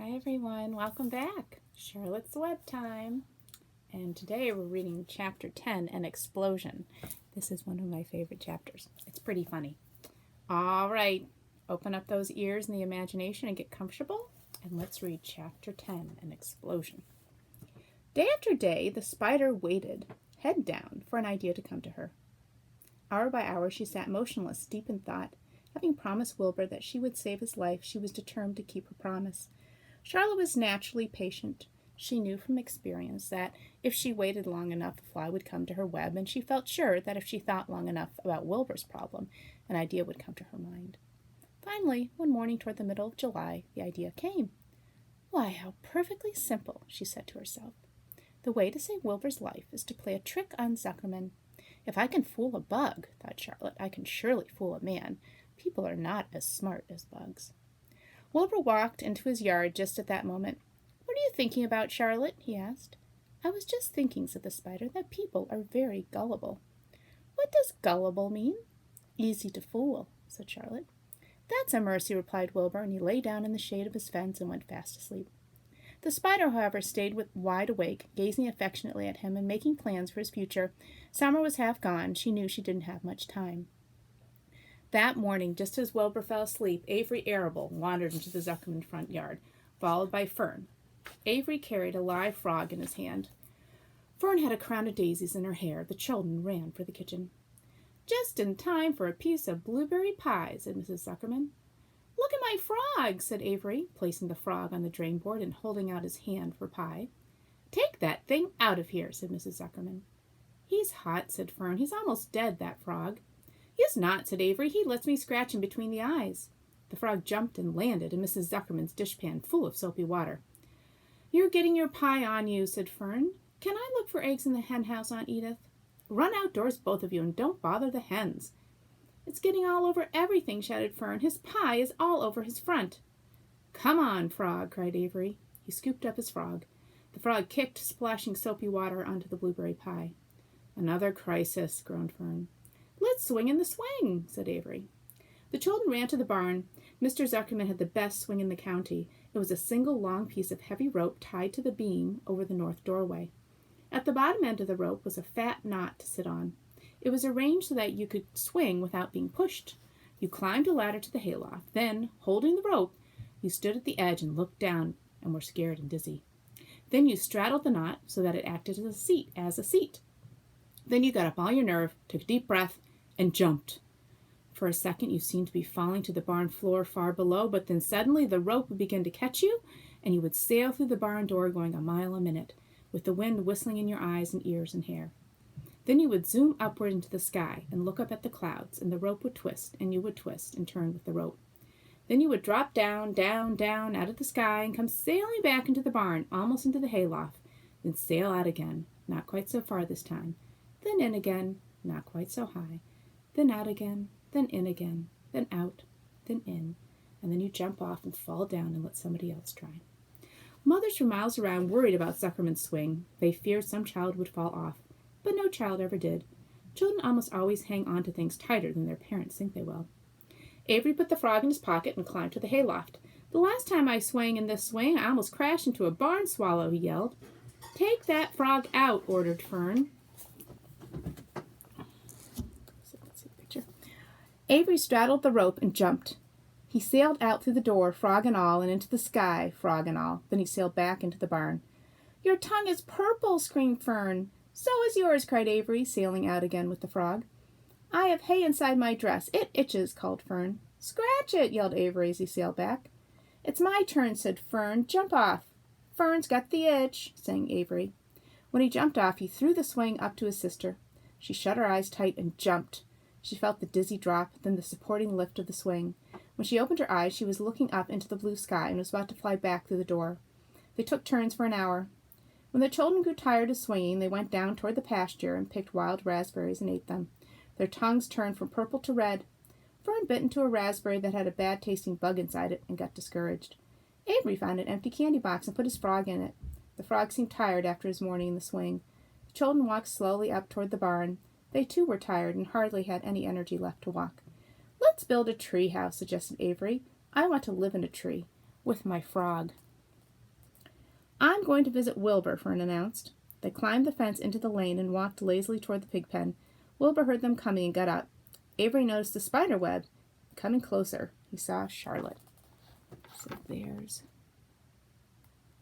Hi everyone, welcome back. Charlotte's Web time. And today we're reading chapter 10, An Explosion. This is one of my favorite chapters. It's pretty funny. All right, open up those ears and the imagination and get comfortable. And let's read chapter 10, An Explosion. Day after day, the spider waited, head down, for an idea to come to her. Hour by hour, she sat motionless, deep in thought. Having promised Wilbur that she would save his life, she was determined to keep her promise. Charlotte was naturally patient. She knew from experience that if she waited long enough, a fly would come to her web, and she felt sure that if she thought long enough about Wilbur's problem, an idea would come to her mind. Finally, one morning toward the middle of July, the idea came. Why, how perfectly simple, she said to herself. The way to save Wilbur's life is to play a trick on Zuckerman. If I can fool a bug, thought Charlotte, I can surely fool a man. People are not as smart as bugs. Wilbur walked into his yard just at that moment. What are you thinking about, Charlotte? He asked. I was just thinking, said the spider, that people are very gullible. What does gullible mean? Easy to fool, said Charlotte. That's a mercy, replied Wilbur, and he lay down in the shade of his fence and went fast asleep. The spider, however, stayed wide awake, gazing affectionately at him and making plans for his future. Summer was half gone. She knew she didn't have much time. That morning, just as Wilbur fell asleep, Avery Arable wandered into the Zuckerman front yard, followed by Fern. Avery carried a live frog in his hand. Fern had a crown of daisies in her hair. The children ran for the kitchen. Just in time for a piece of blueberry pie, said Mrs. Zuckerman. Look at my frog, said Avery, placing the frog on the drain board and holding out his hand for pie. Take that thing out of here, said Mrs. Zuckerman. He's hot, said Fern. He's almost dead, that frog. He is not, said Avery. He lets me scratch him between the eyes. The frog jumped and landed in Mrs. Zuckerman's dishpan full of soapy water. You're getting your pie on you, said Fern. Can I look for eggs in the hen house, Aunt Edith? Run outdoors, both of you, and don't bother the hens. It's getting all over everything, shouted Fern. His pie is all over his front. Come on, frog, cried Avery. He scooped up his frog. The frog kicked, splashing soapy water onto the blueberry pie. Another crisis, groaned Fern. Let's swing in the swing, said Avery. The children ran to the barn. Mr. Zuckerman had the best swing in the county. It was a single long piece of heavy rope tied to the beam over the north doorway. At the bottom end of the rope was a fat knot to sit on. It was arranged so that you could swing without being pushed. You climbed a ladder to the hayloft. Then, holding the rope, you stood at the edge and looked down and were scared and dizzy. Then you straddled the knot so that it acted as a seat. Then you got up all your nerve, took a deep breath, and jumped. For a second you seemed to be falling to the barn floor far below, but then suddenly the rope would begin to catch you, and you would sail through the barn door going a mile a minute, with the wind whistling in your eyes and ears and hair. Then you would zoom upward into the sky and look up at the clouds, and the rope would twist, and you would twist and turn with the rope. Then you would drop down, down, down out of the sky and come sailing back into the barn, almost into the hayloft, then sail out again, not quite so far this time, then in again, not quite so high, then out again, then in again, then out, then in, and then you jump off and fall down and let somebody else try. Mothers for miles around worried about Zuckerman's swing. They feared some child would fall off, but no child ever did. Children almost always hang on to things tighter than their parents think they will. Avery put the frog in his pocket and climbed to the hayloft. The last time I swang in this swing, I almost crashed into a barn swallow, he yelled. Take that frog out, ordered Fern. Avery straddled the rope and jumped. He sailed out through the door, frog and all, and into the sky, frog and all. Then he sailed back into the barn. Your tongue is purple, screamed Fern. So is yours, cried Avery, sailing out again with the frog. I have hay inside my dress. It itches, called Fern. Scratch it, yelled Avery as he sailed back. It's my turn, said Fern. Jump off. Fern's got the itch, sang Avery. When he jumped off, he threw the swing up to his sister. She shut her eyes tight and jumped. She felt the dizzy drop, then the supporting lift of the swing. When she opened her eyes, she was looking up into the blue sky and was about to fly back through the door. They took turns for an hour. When the children grew tired of swinging, they went down toward the pasture and picked wild raspberries and ate them. Their tongues turned from purple to red. Fern bit into a raspberry that had a bad-tasting bug inside it and got discouraged. Avery found an empty candy box and put his frog in it. The frog seemed tired after his morning in the swing. The children walked slowly up toward the barn. They too were tired and hardly had any energy left to walk. Let's build a tree house, suggested Avery. I want to live in a tree with my frog. I'm going to visit Wilbur, Fern announced. They climbed the fence into the lane and walked lazily toward the pig pen. Wilbur heard them coming and got up. Avery noticed the spider web. Coming closer, he saw Charlotte. So there's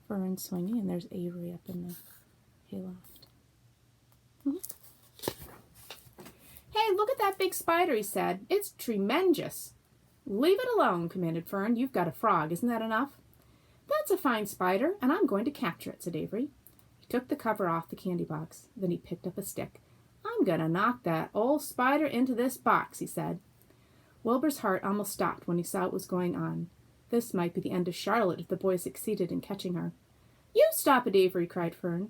Fern swinging, and there's Avery up in the hayloft. Hey, look at that big spider, he said. It's tremendous. Leave it alone, commanded Fern. You've got a frog, isn't that enough? That's a fine spider, and I'm going to capture it, said Avery. He took the cover off the candy box. Then he picked up a stick. I'm going to knock that old spider into this box, he said. Wilbur's heart almost stopped when he saw what was going on. This might be the end of Charlotte if the boy succeeded in catching her. You stop it, Avery, cried Fern.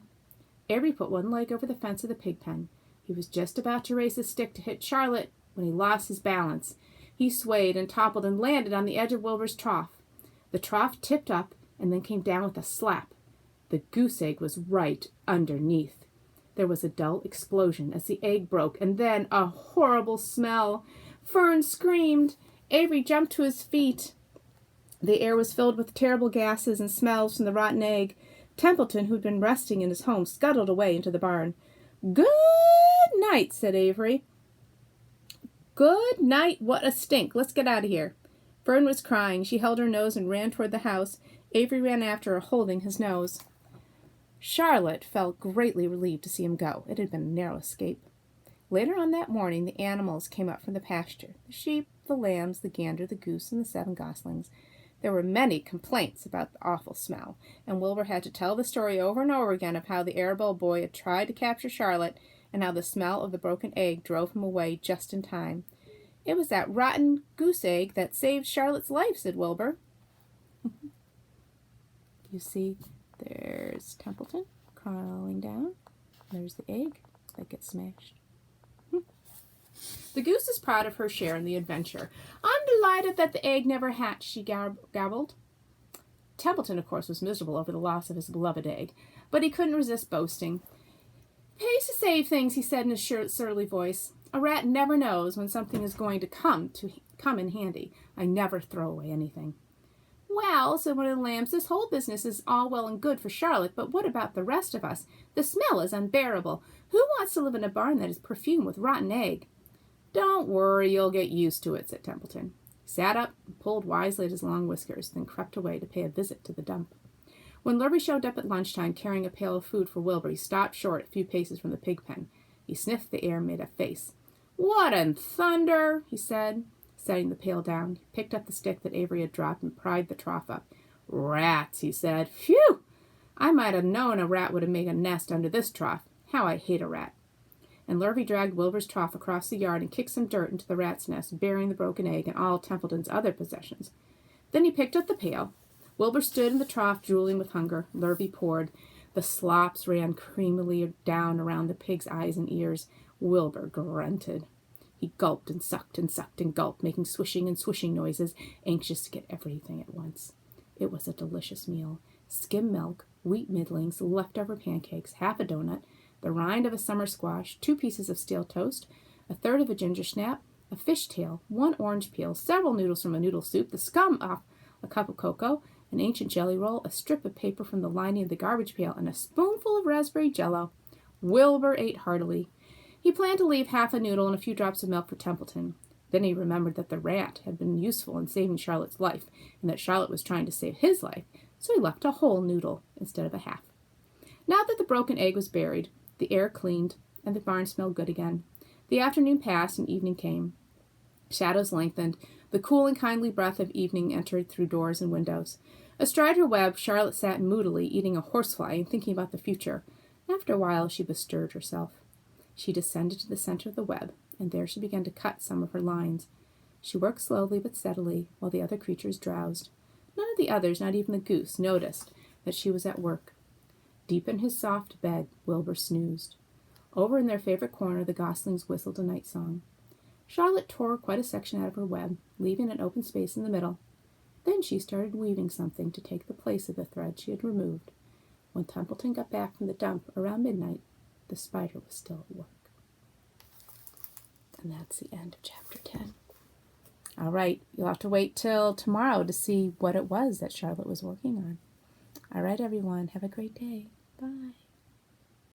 Avery put one leg over the fence of the pig pen. He was just about to raise his stick to hit Charlotte when he lost his balance. He swayed and toppled and landed on the edge of Wilbur's trough. The trough tipped up and then came down with a slap. The goose egg was right underneath. There was a dull explosion as the egg broke, and then a horrible smell. Fern screamed. Avery jumped to his feet. The air was filled with terrible gases and smells from the rotten egg. Templeton, who'd been resting in his home, scuttled away into the barn. Good night, said Avery. Good night, what a stink. Let's get out of here. Fern was crying. She held her nose and ran toward the house. Avery ran after her, holding his nose. Charlotte felt greatly relieved to see him go. It had been a narrow escape. Later on that morning, the animals came up from the pasture. The sheep, the lambs, the gander, the goose, and the 7 goslings. There were many complaints about the awful smell, and Wilbur had to tell the story over and over again of how the Arabelle boy had tried to capture Charlotte and how the smell of the broken egg drove him away just in time. It was that rotten goose egg that saved Charlotte's life, said Wilbur. You see, there's Templeton crawling down. There's the egg that gets smashed. The goose is proud of her share in the adventure. I'm delighted that the egg never hatched, she gabbled. Templeton, of course, was miserable over the loss of his beloved egg, but he couldn't resist boasting. Pays to save things, he said in a surly voice. A rat never knows when something is going to come in handy. I never throw away anything. Well, said one of the lambs, this whole business is all well and good for Charlotte, but what about the rest of us? The smell is unbearable. Who wants to live in a barn that is perfumed with rotten egg? Don't worry, you'll get used to it, said Templeton. He sat up and pulled wisely at his long whiskers, then crept away to pay a visit to the dump. When Lurvy showed up at lunchtime carrying a pail of food for Wilbur, he stopped short a few paces from the pig pen. He sniffed the air and made a face. What in thunder, he said, setting the pail down. He picked up the stick that Avery had dropped and pried the trough up. Rats, he said. Phew! I might have known a rat would have made a nest under this trough. How I hate a rat. And Lurvy dragged Wilbur's trough across the yard and kicked some dirt into the rat's nest, burying the broken egg and all Templeton's other possessions. Then he picked up the pail. Wilbur stood in the trough, drooling with hunger. Lurvy poured. The slops ran creamily down around the pig's eyes and ears. Wilbur grunted. He gulped and sucked and gulped, making swishing and swishing noises, anxious to get everything at once. It was a delicious meal. Skim milk, wheat middlings, leftover pancakes, half a donut, the rind of a summer squash, 2 pieces of stale toast, a third of a ginger snap, a fish tail, 1 orange peel, several noodles from a noodle soup, the scum off a cup of cocoa, an ancient jelly roll, a strip of paper from the lining of the garbage pail, and a spoonful of raspberry jello. Wilbur ate heartily. He planned to leave half a noodle and a few drops of milk for Templeton. Then he remembered that the rat had been useful in saving Charlotte's life, and that Charlotte was trying to save his life, so he left a whole noodle instead of a half. Now that the broken egg was buried, the air cleaned, and the barn smelled good again. The afternoon passed, and evening came. Shadows lengthened. The cool and kindly breath of evening entered through doors and windows. Astride her web, Charlotte sat moodily, eating a horsefly and thinking about the future. After a while, she bestirred herself. She descended to the center of the web, and there she began to cut some of her lines. She worked slowly but steadily, while the other creatures drowsed. None of the others, not even the goose, noticed that she was at work. Deep in his soft bed, Wilbur snoozed. Over in their favorite corner, the goslings whistled a night song. Charlotte tore quite a section out of her web, leaving an open space in the middle. Then she started weaving something to take the place of the thread she had removed. When Templeton got back from the dump around midnight, the spider was still at work. And that's the end of chapter 10. All right, you'll have to wait till tomorrow to see what it was that Charlotte was working on. All right, everyone. Have a great day. Bye.